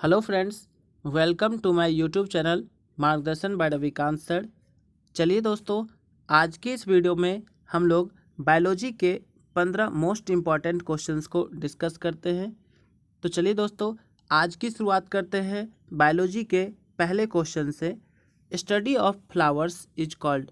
Hello friends, welcome to my YouTube channel Margdarshan by Ravikant sir. चलिए दोस्तों, आज की इस वीडियो में हम लोग बायोलॉजी के 15 मोस्ट इम्पॉर्टेंट क्वेश्चंस को डिस्कस करते हैं। तो चलिए दोस्तों, आज की शुरुआत करते हैं बायोलॉजी के पहले क्वेश्चन से। Study of flowers is called.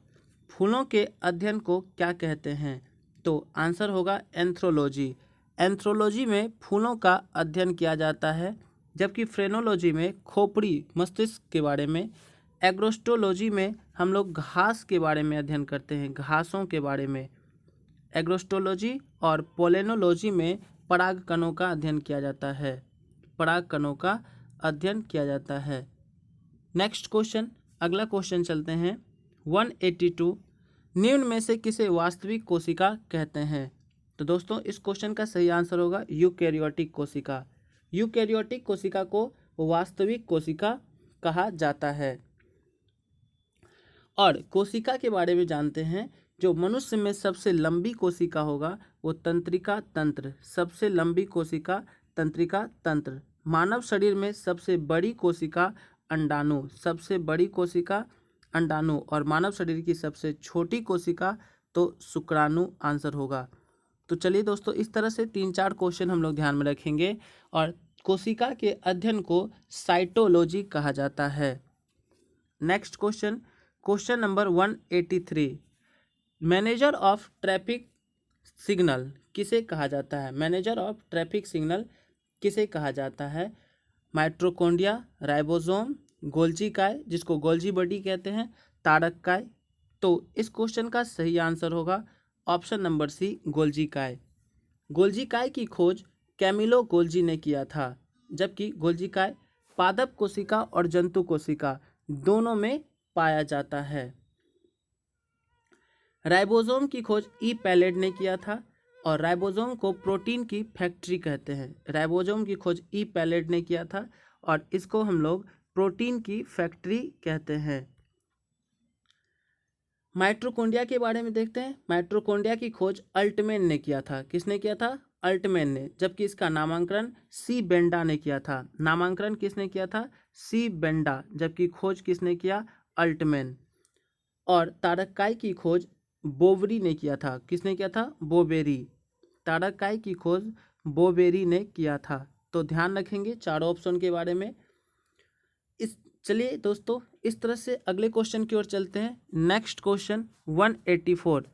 फूलों के अध्ययन को क्या कहते हैं? तो आंसर होगा एंथ्रोलॉजी। एंथ्रोलॉजी में फूलों का अध्ययन किया जाता है, जबकि फ्रेनोलॉजी में खोपड़ी मस्तिष्क के बारे में, एग्रोस्टोलॉजी में हम लोग घास के बारे में अध्ययन करते हैं, घासों के बारे में। एग्रोस्टोलॉजी और पोलेनोलॉजी में परागकणों का अध्ययन किया जाता है, परागकणों का अध्ययन किया जाता है। नेक्स्ट क्वेश्चन, अगला क्वेश्चन चलते हैं 182। निम्न में से किसे वास्तविक कोशिका कहते हैं? तो दोस्तों, इस क्वेश्चन का सही आंसर होगा यूकैरियोटिक कोशिका। यूकैरियोटिक कोशिका को वास्तविक कोशिका कहा जाता है। और कोशिका के बारे में जानते हैं। जो मनुष्य में सबसे लंबी कोशिका होगा वो तंत्रिका तंत्र, सबसे लंबी कोशिका तंत्रिका तंत्र। मानव शरीर में सबसे बड़ी कोशिका अंडाणु, सबसे बड़ी कोशिका अंडाणु। और मानव शरीर की सबसे छोटी कोशिका तो शुक्राणु आंसर होगा। तो चलिए दोस्तों, इस तरह से 3-4 क्वेश्चन हम लोग ध्यान में रखेंगे। और कोशिका के अध्ययन को साइटोलॉजी कहा जाता है। Next question, question number 183। Manager of traffic signal किसे कहा जाता है? मैनेजर ऑफ ट्रैफिक सिग्नल किसे कहा जाता है? माइटोकॉन्ड्रिया, राइबोसोम, गोल्जी काय जिसको गोल्जी बॉडी कहते हैं, तारक काय। तो इस क्वेश्चन का सही आंसर होगा ऑप्शन नंबर सी, गोल्जी काय। गोल्जी काय की खोज कैमिलो गोल्जी ने किया था, जबकि गोल्जी काय पादप कोशिका और जंतु कोशिका दोनों में पाया जाता है। राइबोसोम की खोज ई पैलेट ने किया था, और राइबोसोम को प्रोटीन की फैक्ट्री कहते हैं। राइबोसोम की खोज ई पैलेट ने किया था, और इसको हम लोग प्रोटीन की फैक्ट्री कहते हैं। माइटोकॉन्ड्रिया के बारे में देखते हैं। माइटोकॉन्ड्रिया की खोज अल्टमैन ने किया था। किसने किया था? अल्टमैन ने। जबकि इसका नामांकन सी बेंडा ने किया था। नामांकन किसने किया था? सी बेंडा। जबकि खोज किसने किया? अल्टमैन। और तारककाई की खोज बोवेरी ने किया था। किसने किया था? बोवेरी। तारककाई की खोज बोवेरी ने किया था। तो ध्यान रखेंगे चारों ऑप्शन के बारे में। चलिए दोस्तों, इस तरह से अगले क्वेश्चन की ओर चलते हैं। Next question 184।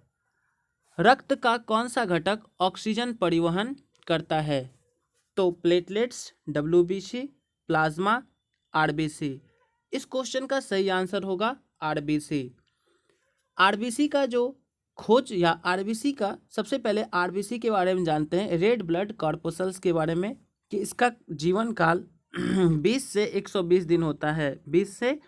रक्त का कौन सा घटक ऑक्सीजन परिवहन करता है? तो प्लेटलेट्स, डब्ल्यूबीसी, प्लाज्मा, आरबीसी। इस क्वेश्चन का सही आंसर होगा आरबीसी। आरबीसी का जो खोज या आरबीसी का, सबसे पहले आरबीसी के बारे में जानते हैं, रेड ब्लड कॉर्पोसल्स के बारे में, कि इसका जीवन काल 20 से 120 दिन होता है। 20 से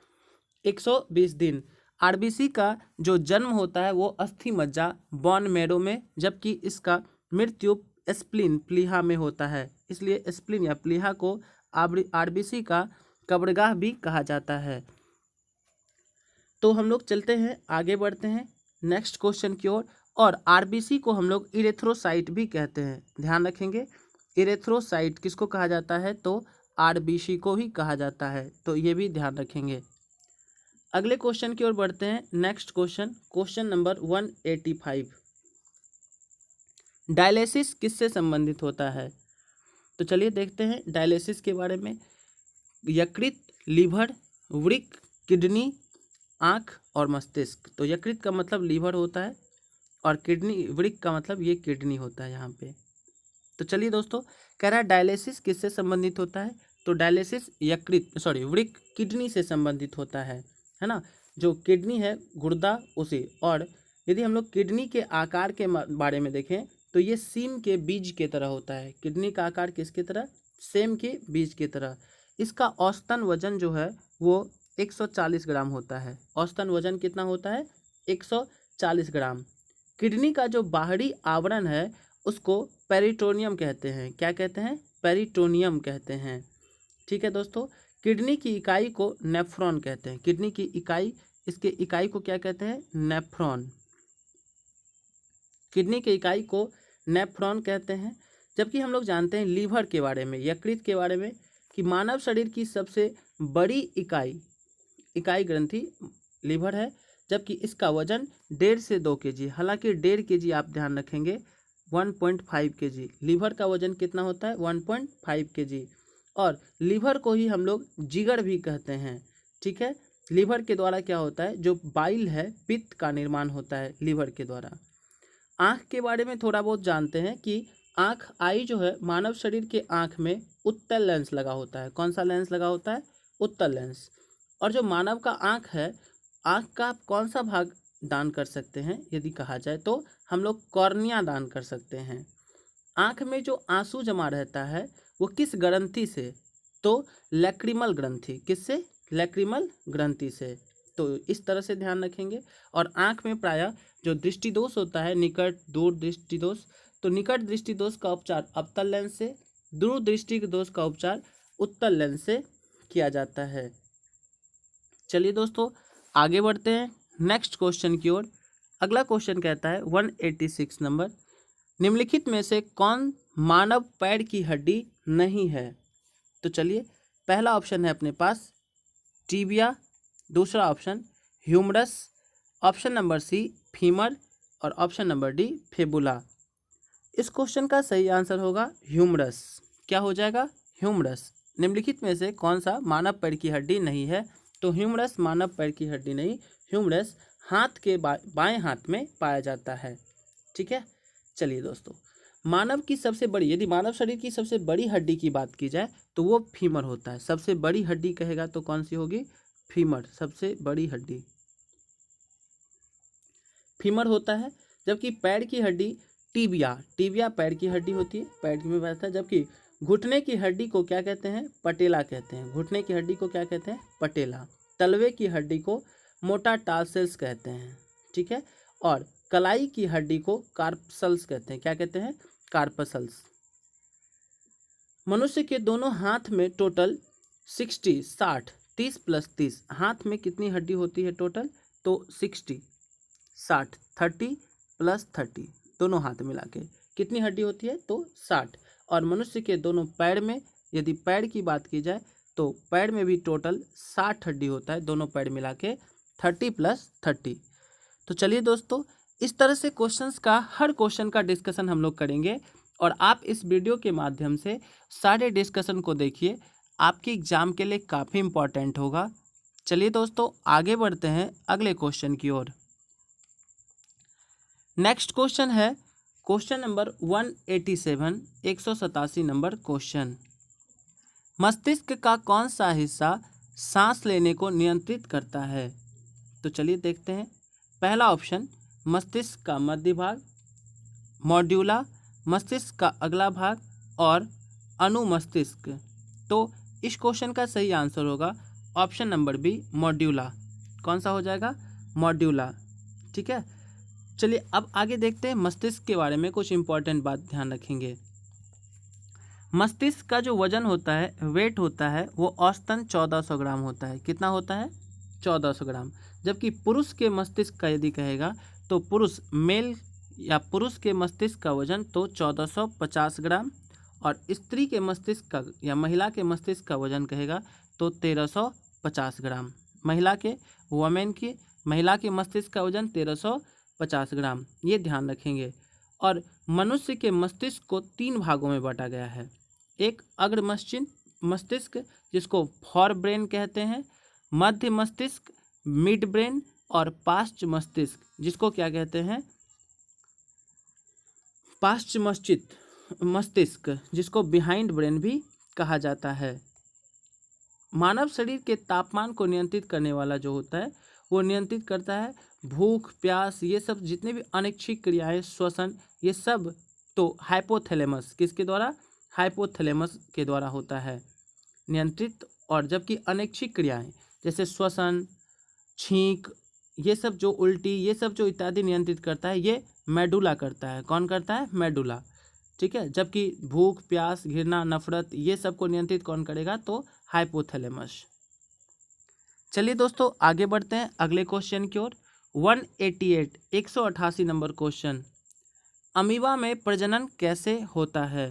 120 दिन। आरबीसी का जो जन्म होता है वो अस्थि मज्जा बोन मैरो में, जबकि इसका मृत्यु स्प्लीन प्लीहा में होता है। इसलिए स्प्लीन या प्लीहा को आरबीसी का कब्रगाह भी कहा जाता है। तो हम लोग चलते हैं, आगे बढ़ते हैं नेक्स्ट क्वेश्चन की ओर। और आरबीसी को हम लोग इरेथ्रोसाइट भी कहते हैं। ध्यान रखेंगे, इरेथ्रोसाइट किसको कहा जाता है? तो आरबीसी को ही कहा जाता है। तो ये भी ध्यान रखेंगे। अगले क्वेश्चन की ओर बढ़ते हैं। Next question, question number 185। Dialysis किससे संबंधित होता है? तो चलिए देखते हैं डायलिसिस के बारे में। यकृत, लीवर, वृक्क, किडनी, आँख और मस्तिष्क। तो यकृत का मतलब लीवर होता है, और किडनी, वृक्क का मतलब ये किडनी होता है यहाँ पे। तो चलिए दोस्तों, कह रहा है डायलिसिस किससे संबंधित होता है? तो डायलिसिस वृक्क किडनी से संबंधित होता है ना। जो किडनी है, गुर्दा, उसे। और यदि हम लोग किडनी के आकार के बारे में देखें तो ये सीम के बीज के तरह होता है। किडनी का आकार किसके तरह? सेम के बीज की तरह। इसका औसतन वजन जो है वो 140 ग्राम होता है। औसतन वजन कितना होता है? 140 ग्राम। किडनी का जो बाहरी आवरण है उसको पेरिटोनियम कहते हैं। क्या कहते हैं? पेरिटोनियम कहते हैं। ठीक है दोस्तों, किडनी की इकाई को नेफ्रॉन कहते हैं। किडनी की इकाई, इसके इकाई को क्या कहते हैं? नेफ्रॉन। किडनी की इकाई को नेफ्रॉन कहते हैं। जबकि हम लोग जानते हैं लीवर के बारे में, यकृत के बारे में, कि मानव शरीर की सबसे बड़ी इकाई ग्रंथि लीवर है, जबकि इसका वजन 1.5 से 2 kg, हालांकि 1.5 kg आप ध्यान रखेंगे, 1.5 kg लीवर का वजन कितना होता है, 1.5 kg। और लीवर को ही हम लोग जिगर भी कहते हैं, ठीक है। लीवर के द्वारा क्या होता है, जो बाइल है, पित्त का निर्माण होता है लीवर के द्वारा। आँख के बारे में थोड़ा बहुत जानते हैं कि आई जो है, मानव शरीर के आँख में उत्तल लेंस लगा होता है। कौन सा लेंस लगा होता है, उत्तल लेंस। और जो मानव का आँख है, आँख का आप कौन सा भाग दान कर सकते हैं यदि कहा जाए तो हम लोग कॉर्निया दान कर सकते हैं। आँख में जो आंसू जमा रहता है वो किस ग्रंथि से, तो लैक्रिमल ग्रंथि। किससे, लैक्रिमल ग्रंथि से। तो इस तरह से ध्यान रखेंगे। और आँख में प्रायः जो दृष्टि दोष होता है, निकट दूर दृष्टि दोष, तो निकट दृष्टि दोष का उपचार अवतल लेंस से, दूर दृष्टि दोष का उपचार उत्तल लेंस से किया जाता है। चलिए दोस्तों आगे बढ़ते हैं नेक्स्ट क्वेश्चन की ओर। अगला क्वेश्चन कहता है 186 नंबर, निम्नलिखित में से कौन मानव पैर की हड्डी नहीं है। तो चलिए, पहला ऑप्शन है अपने पास टीबिया, दूसरा option humerus, option number C femur और ऑप्शन नंबर डी फेबुला। इस क्वेश्चन का सही आंसर होगा ह्यूमरस। क्या हो जाएगा, ह्यूमरस। निम्नलिखित में से कौन सा मानव पैर की हड्डी नहीं है, तो ह्यूमरस मानव पैर की हड्डी नहीं, ह्यूमरस हाथ के बाएं हाथ में पाया जाता है, ठीक है। चलिए दोस्तों, मानव की सबसे बड़ी, यदि मानव शरीर की सबसे बड़ी हड्डी की बात की जाए तो वो फीमर होता है। सबसे बड़ी हड्डी कहेगा तो कौन सी होगी, फीमर, सबसे बड़ी हड्डी फीमर होता है। जबकि पैर की हड्डी टीबिया पैर की हड्डी होती है, पैर में बैठता है। जबकि घुटने की हड्डी को क्या कहते हैं, पटेला कहते हैं। घुटने की हड्डी को क्या कहते हैं, पटेला। तलवे की हड्डी को मोटा टार्सल्स कहते हैं, ठीक है। और कलाई की हड्डी को कार्पसल्स कहते हैं। क्या कहते हैं, कार्पसल्स। मनुष्य के दोनों हाथ में टोटल 60 30 + 30, हाथ में कितनी हड्डी होती है टोटल, तो 60 30 + 30, दोनों हाथ मिला के कितनी हड्डी होती है, तो 60। और मनुष्य के दोनों पैर में, यदि पैर की बात की जाए तो पैर में भी टोटल 60 हड्डी होता है, दोनों पैर मिला के 30 + 30। तो चलिए दोस्तों, इस तरह से क्वेश्चंस का, हर क्वेश्चन का डिस्कशन हम लोग करेंगे और आप इस वीडियो के माध्यम से सारे डिस्कशन को देखिए, आपके एग्जाम के लिए काफ़ी इम्पोर्टेंट होगा। चलिए दोस्तों आगे बढ़ते हैं अगले क्वेश्चन की ओर। नेक्स्ट क्वेश्चन है क्वेश्चन नंबर 187, 187 नंबर क्वेश्चन। मस्तिष्क का कौन सा हिस्सा सांस लेने को नियंत्रित करता है। तो चलिए देखते हैं। पहला ऑप्शन मस्तिष्क का मध्य भाग, मॉड्यूला, मस्तिष्क का अगला भाग और अनुमस्तिष्क। तो इस क्वेश्चन का सही आंसर होगा ऑप्शन नंबर बी, मॉड्यूला। कौन सा हो जाएगा, मॉड्यूला, ठीक है। चलिए अब आगे देखते हैं मस्तिष्क के बारे में कुछ इंपॉर्टेंट बात ध्यान रखेंगे। मस्तिष्क का जो वजन होता है, वेट होता है, वो औसतन 1400 ग्राम होता है। कितना होता है, 1400 ग्राम। जबकि पुरुष के मस्तिष्क का यदि कहेगा तो पुरुष मेल या पुरुष के मस्तिष्क का वजन तो 1450 ग्राम, और स्त्री के मस्तिष्क का या महिला के मस्तिष्क का वजन कहेगा तो 1350 ग्राम। महिला के मस्तिष्क का वजन 1350 ग्राम, ये ध्यान रखेंगे। और मनुष्य के मस्तिष्क को 3 भागों में बांटा गया है। एक अग्र मस्तिष्क जिसको फॉर ब्रेन कहते हैं, मध्य मस्तिष्क मिड ब्रेन, और पाश्च मस्तिष्क जिसको क्या कहते हैं, पाश्च मस्तिष्क जिसको बिहाइंड ब्रेन भी कहा जाता है। मानव शरीर के तापमान को नियंत्रित करने वाला जो होता है वो नियंत्रित करता है भूख, प्यास, ये सब जितने भी अनैच्छिक क्रियाएं, श्वसन, ये सब तो हाइपोथैलेमस, किसके द्वारा, हाइपोथैलेमस के द्वारा होता है नियंत्रित। और जबकि अनैच्छिक क्रियाएं जैसे श्वसन, छींक, ये सब जो उल्टी, ये सब जो इत्यादि नियंत्रित करता है ये मेडुला करता है। कौन करता है, मेडुला, ठीक है। जबकि भूख, प्यास, घृणा, नफरत, ये सब को नियंत्रित कौन करेगा, तो हाइपोथैलेमस। चलिए दोस्तों आगे बढ़ते हैं अगले क्वेश्चन की ओर। 188, 188 नंबर क्वेश्चन। अमीबा में प्रजनन कैसे होता है।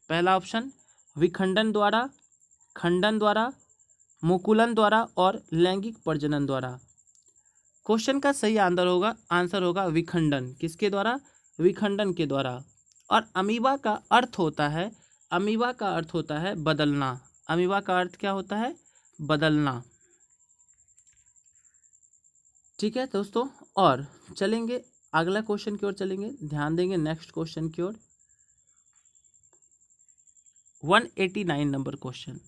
पहला ऑप्शन विखंडन द्वारा, खंडन द्वारा, मुकुलन द्वारा और लैंगिक प्रजनन द्वारा। क्वेश्चन का सही आंसर होगा विखंडन। किसके द्वारा? विखंडन के द्वारा। और अमीबा का अर्थ होता है बदलना। अमीबा का अर्थ क्या होता है? बदलना। ठीक है दोस्तों, और चलेंगे अगला क्वेश्चन की ओर चलेंगे, ध्यान देंगे नेक्स्ट क्वेश्चन की ओर। 189 नंबर क्वेश्चन,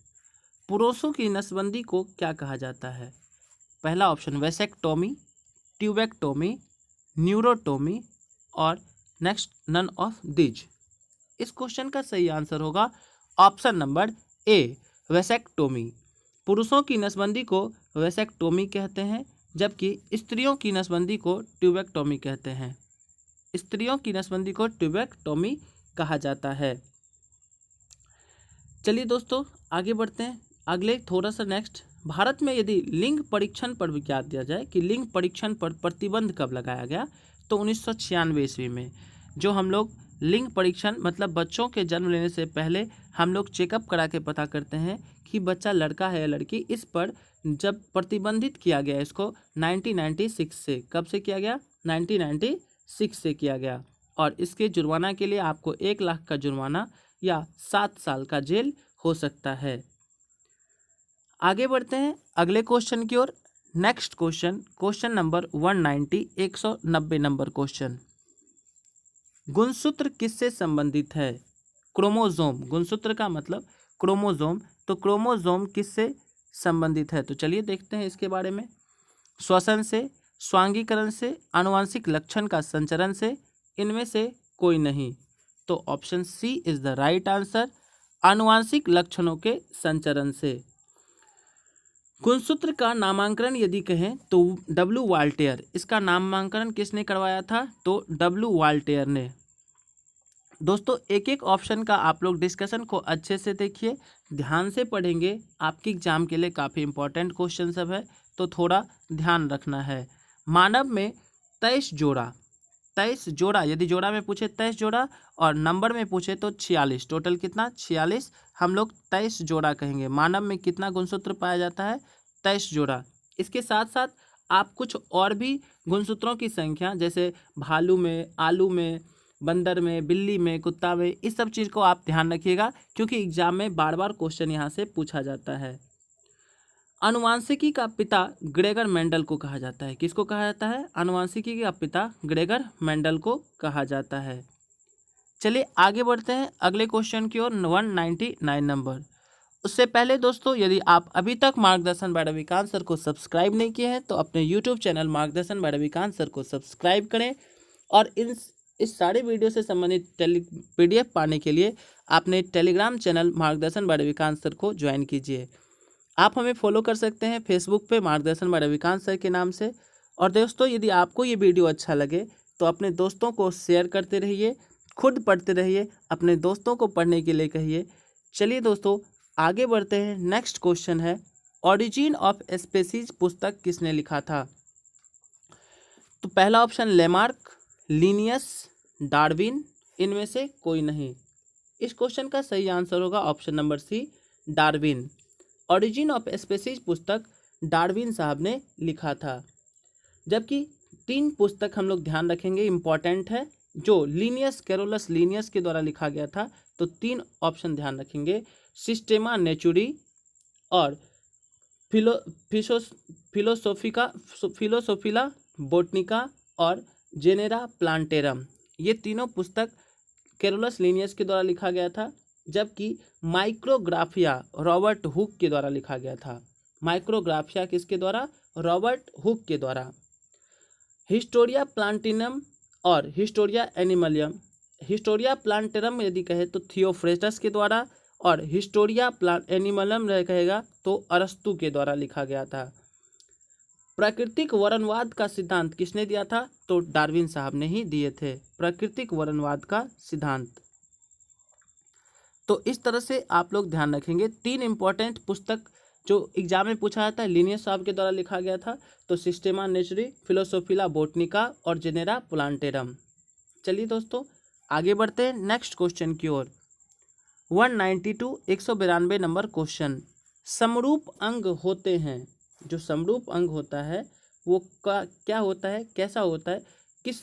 पुरुषों की नसबंदी को क्या कहा जाता है? पहला ऑप्शन वेसेक्टोमी, ट्यूबेक्टोमी, न्यूरोटोमी और नेक्स्ट नन ऑफ दिज। इस क्वेश्चन का सही आंसर होगा ऑप्शन नंबर ए, वेसेक्टोमी। पुरुषों की नसबंदी को वेसेक्टोमी कहते हैं, जबकि स्त्रियों की नसबंदी को ट्यूबेक्टोमी कहते हैं। स्त्रियों की नसबंदी को ट्यूबेक्टोमी कहा जाता है। चलिए दोस्तों आगे बढ़ते हैं, अगले थोड़ा सा नेक्स्ट। भारत में यदि लिंग परीक्षण पर विज्ञान दिया जाए कि लिंग परीक्षण पर प्रतिबंध कब लगाया गया, तो 1996 ईस्वी में। जो हम लोग लिंग परीक्षण मतलब बच्चों के जन्म लेने से पहले हम लोग चेकअप करा के पता करते हैं कि बच्चा लड़का है या लड़की, इस पर जब प्रतिबंधित किया गया इसको 1996 से। कब से किया गया? 1996 से किया गया। और इसके जुर्माना के लिए आपको 1 लाख का जुर्माना या 7 साल का जेल हो सकता है। आगे बढ़ते हैं अगले क्वेश्चन की ओर। Next question number 190, 190 number question, गुणसूत्र किससे संबंधित है? क्रोमोसोम। गुणसूत्र का मतलब क्रोमोसोम, तो क्रोमोसोम किससे संबंधित है? तो चलिए देखते हैं इसके बारे में। श्वसन से, स्वांगीकरण से, आनुवांशिक लक्षण का संचरण से, इनमें से कोई नहीं। तो option C is the right answer, आनुवांशिक लक्षणों के संचरण से। गुणसूत्र का नामांकन यदि कहें तो डब्ल्यू वाल्टेयर, इसका नामांकन किसने करवाया था? तो डब्ल्यू वाल्टेयर ने। दोस्तों एक एक ऑप्शन का आप लोग डिस्कशन को अच्छे से देखिए, ध्यान से पढ़ेंगे, आपकी एग्जाम के लिए काफ़ी इंपॉर्टेंट क्वेश्चन सब है, तो थोड़ा ध्यान रखना है। मानव में 23 जोड़ा, यदि जोड़ा में पूछे 23 जोड़ा और नंबर में पूछे तो 46, टोटल कितना? 46। हम लोग 23 जोड़ा कहेंगे। मानव में कितना गुणसूत्र पाया जाता है? 23 जोड़ा। इसके साथ साथ आप कुछ और भी गुणसूत्रों की संख्या, जैसे भालू में, आलू में, बंदर में, बिल्ली में, कुत्ता में, इस सब चीज़ को आप ध्यान रखिएगा, क्योंकि एग्जाम में बार बार क्वेश्चन यहाँ से पूछा जाता है। आनुवांशिकी का पिता ग्रेगर मेंडल को कहा जाता है। किसको कहा जाता है? आनुवांशिकी का पिता ग्रेगर मेंडल को कहा जाता है। चलिए आगे बढ़ते हैं अगले क्वेश्चन की ओर, 199 नंबर। उससे पहले दोस्तों यदि आप अभी तक मार्गदर्शन बाय रविकांत सर को सब्सक्राइब नहीं किए हैं तो अपने YouTube channel Margdarshan by Ravikant sir को सब्सक्राइब करें, और इस सारे वीडियो से संबंधित PDF पाने के लिए आपने Telegram channel Margdarshan by Ravikant sir को ज्वाइन कीजिए। आप हमें फॉलो कर सकते हैं फेसबुक पे मार्गदर्शन बाय रविकांत सर के नाम से। और दोस्तों यदि आपको ये वीडियो अच्छा लगे तो अपने दोस्तों को शेयर करते रहिए, खुद पढ़ते रहिए, अपने दोस्तों को पढ़ने के लिए कहिए। चलिए दोस्तों आगे बढ़ते हैं। नेक्स्ट क्वेश्चन है, ऑरिजिन ऑफ स्पीसीज पुस्तक किसने लिखा था? तो पहला ऑप्शन लेमार्क, लिनियस, डार्विन, इनमें से कोई नहीं। इस क्वेश्चन का सही आंसर होगा option number C, Darwin. Origin of species पुस्तक डार्विन साहब ने लिखा था। जबकि 3 पुस्तक हम लोग ध्यान रखेंगे, इंपॉर्टेंट है, जो लिनियस, कैरोलस लिनियस के द्वारा लिखा गया था। तो 3 ऑप्शन ध्यान रखेंगे, सिस्टेमा नेचुरी और फिलोसोफिला बोटनिका और जेनेरा प्लांटेरम। ये तीनों पुस्तक कैरोलस लिनियस के द्वारा लिखा गया था, जबकि माइक्रोग्राफिया रॉबर्ट हुक के द्वारा लिखा गया था। माइक्रोग्राफिया किसके द्वारा? रॉबर्ट हुक के द्वारा। हिस्टोरिया प्लांटिनम और हिस्टोरिया एनिमलियम, हिस्टोरिया प्लांटेरम यदि कहे तो थियोफ्रेस्टस के द्वारा, और हिस्टोरिया एनिमलियम कहेगा तो अरस्तु के द्वारा लिखा गया था। प्राकृतिक वर्णवाद का सिद्धांत किसने दिया था? तो डार्विन साहब ने ही दिए थे प्राकृतिक वर्णवाद का सिद्धांत। तो इस तरह से आप लोग ध्यान रखेंगे। 3 इंपॉर्टेंट पुस्तक जो एग्जाम में पूछा जाता है, लिनियस साहब के द्वारा लिखा गया था, तो सिस्टेमा नेचुरी, फिलोसोफिला बोटनिका और जेनेरा प्लांटेरम। चलिए दोस्तों आगे बढ़ते हैं नेक्स्ट क्वेश्चन की ओर। 192, 192 नंबर क्वेश्चन, समरूप अंग होते हैं, जो समरूप अंग होता है वो क्या होता है, कैसा होता है, किस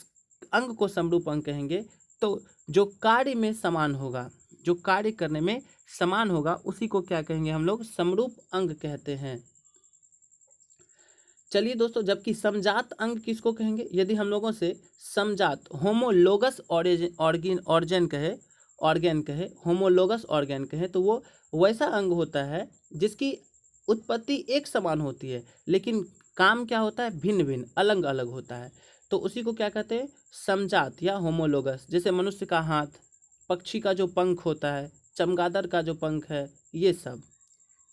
अंग को समरूप अंग कहेंगे? तो जो कार्य में समान होगा, जो कार्य करने में समान होगा उसी को क्या कहेंगे हम लोग? समरूप अंग कहते हैं। चलिए दोस्तों, जबकि समजात अंग किसको कहेंगे? यदि हम लोगों से समजात होमोलोगस ऑर्गेन कहे होमोलोगस ऑर्गेन कहे तो वो वैसा अंग होता है जिसकी उत्पत्ति एक समान होती है लेकिन काम क्या होता है? भिन्न भिन्न, अलग अलग होता है। तो उसी को क्या कहते हैं? समजात या होमोलोगस। जैसे मनुष्य का हाथ, पक्षी का जो पंख होता है, चमगादड़ का जो पंख है, ये सब,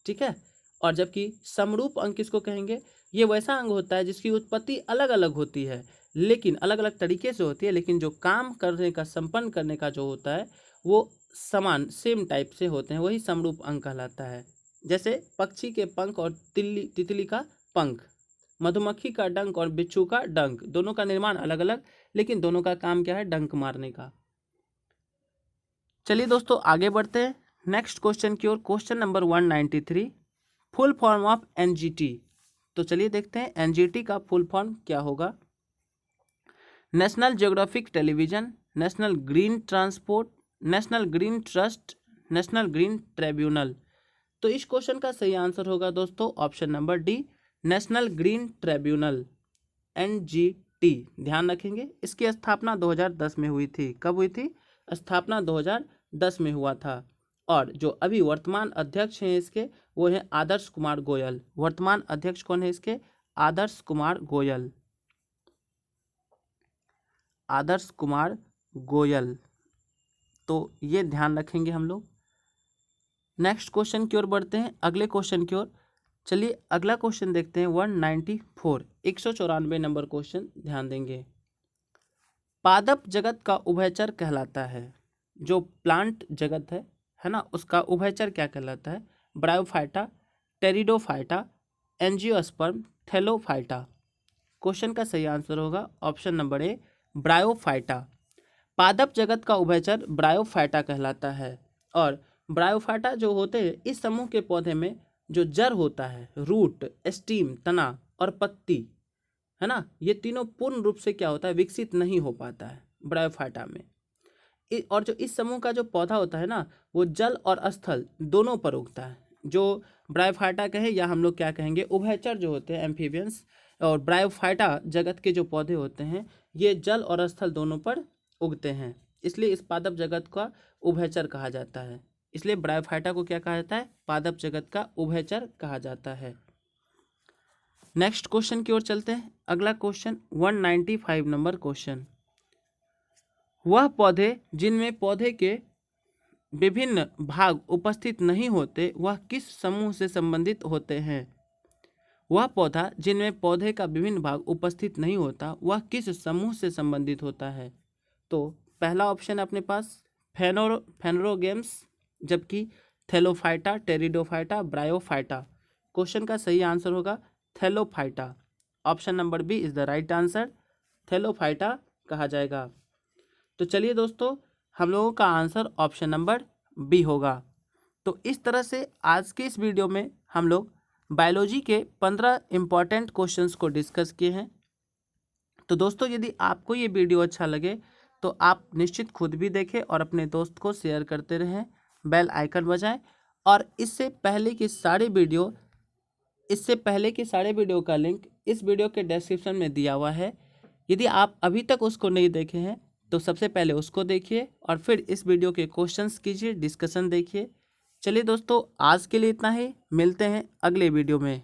ठीक है। और जबकि समरूप अंग किसको कहेंगे? ये वैसा अंग होता है जिसकी उत्पत्ति अलग अलग होती है लेकिन अलग अलग तरीके से होती है, लेकिन जो काम करने का, संपन्न करने का जो होता है वो समान, सेम टाइप से होते हैं, वही समरूप अंग कहलाता है। जैसे पक्षी के पंख और तितली का पंख, मधुमक्खी का डंक और बिच्छू का डंक, दोनों का निर्माण अलग अलग लेकिन दोनों का काम क्या है? डंक मारने का। चलिए दोस्तों आगे बढ़ते हैं नेक्स्ट क्वेश्चन की ओर। Question number 193, full form of NGT. तो चलिए देखते हैं एनजीटी का फुल फॉर्म क्या होगा। National geographic television, national green transport, national green trust, national green tribunal. तो इस क्वेश्चन का सही आंसर होगा दोस्तों option number D, national green tribunal, NGT. ध्यान रखेंगे इसकी स्थापना 2010 में हुई थी। कब हुई थी? स्थापना 2010 में हुआ था। और जो अभी वर्तमान अध्यक्ष हैं इसके, वो हैं आदर्श कुमार गोयल। वर्तमान अध्यक्ष कौन है इसके? आदर्श कुमार गोयल। आदर्श कुमार गोयल, तो ये ध्यान रखेंगे हम लोग। नेक्स्ट क्वेश्चन की ओर बढ़ते हैं, अगले क्वेश्चन की ओर। चलिए अगला क्वेश्चन देखते हैं 194, 194 नंबर क्वेश्चन, ध्यान देंगे। पादप जगत का उभयचर कहलाता है, जो प्लांट जगत है ना, उसका उभयचर क्या कहलाता है? Bryophyta, pteridophyta, angiosperm, Thallophyta. Question का सही आंसर होगा ऑप्शन नंबर ए, ब्रायोफाइटा। पादप जगत का उभयचर ब्रायोफाइटा कहलाता है। और ब्रायोफाइटा जो होते हैं, इस समूह के पौधे में जो जड़ होता है, रूट, स्टीम, तना और पत्ती, है ना, ये तीनों पूर्ण रूप से क्या होता है? विकसित नहीं हो पाता है ब्रायोफाइटा में। और जो इस समूह का जो पौधा होता है ना, वो जल और स्थल दोनों पर उगता है। जो ब्रायोफाइटा कहे या हम लोग क्या कहेंगे, उभयचर जो होते हैं, एम्फीबियंस, और ब्रायोफाइटा जगत के जो पौधे होते हैं ये जल और स्थल दोनों पर उगते हैं, इसलिए इस पादप जगत का उभयचर कहा जाता है। इसलिए ब्रायोफाइटा को क्या कहा जाता है? पादप जगत का उभयचर कहा जाता है। नेक्स्ट क्वेश्चन की ओर चलते हैं। अगला क्वेश्चन 195 नंबर क्वेश्चन, वह पौधे जिनमें पौधे के विभिन्न भाग उपस्थित नहीं होते वह किस समूह से संबंधित होते हैं? वह पौधा जिनमें पौधे का विभिन्न भाग उपस्थित नहीं होता वह किस समूह से संबंधित होता है? तो पहला ऑप्शन अपने पास फेनोरोगेम्स, जबकि थैलोफाइटा, टेरिडोफाइटा, ब्रायोफाइटा। क्वेश्चन का सही आंसर होगा thallophyta. Option number B is the right answer, thallophyta कहा जाएगा। तो चलिए दोस्तों, हम लोगों का आंसर ऑप्शन नंबर बी होगा। तो इस तरह से आज के इस वीडियो में हम लोग बायोलॉजी के 15 इम्पॉर्टेंट क्वेश्चंस को डिस्कस किए हैं। तो दोस्तों, यदि आपको ये वीडियो अच्छा लगे तो आप निश्चित खुद भी देखें और अपने दोस्त को शेयर करते रहें, बेल आइकन बजाएं। और इससे पहले के सारे वीडियो का लिंक इस वीडियो के डिस्क्रिप्शन में दिया हुआ है। यदि आप अभी तक उसको नहीं देखे हैं तो सबसे पहले उसको देखिए और फिर इस वीडियो के क्वेश्चंस कीजिए, डिस्कशन देखिए। चलिए दोस्तों, आज के लिए इतना ही, मिलते हैं अगले वीडियो में।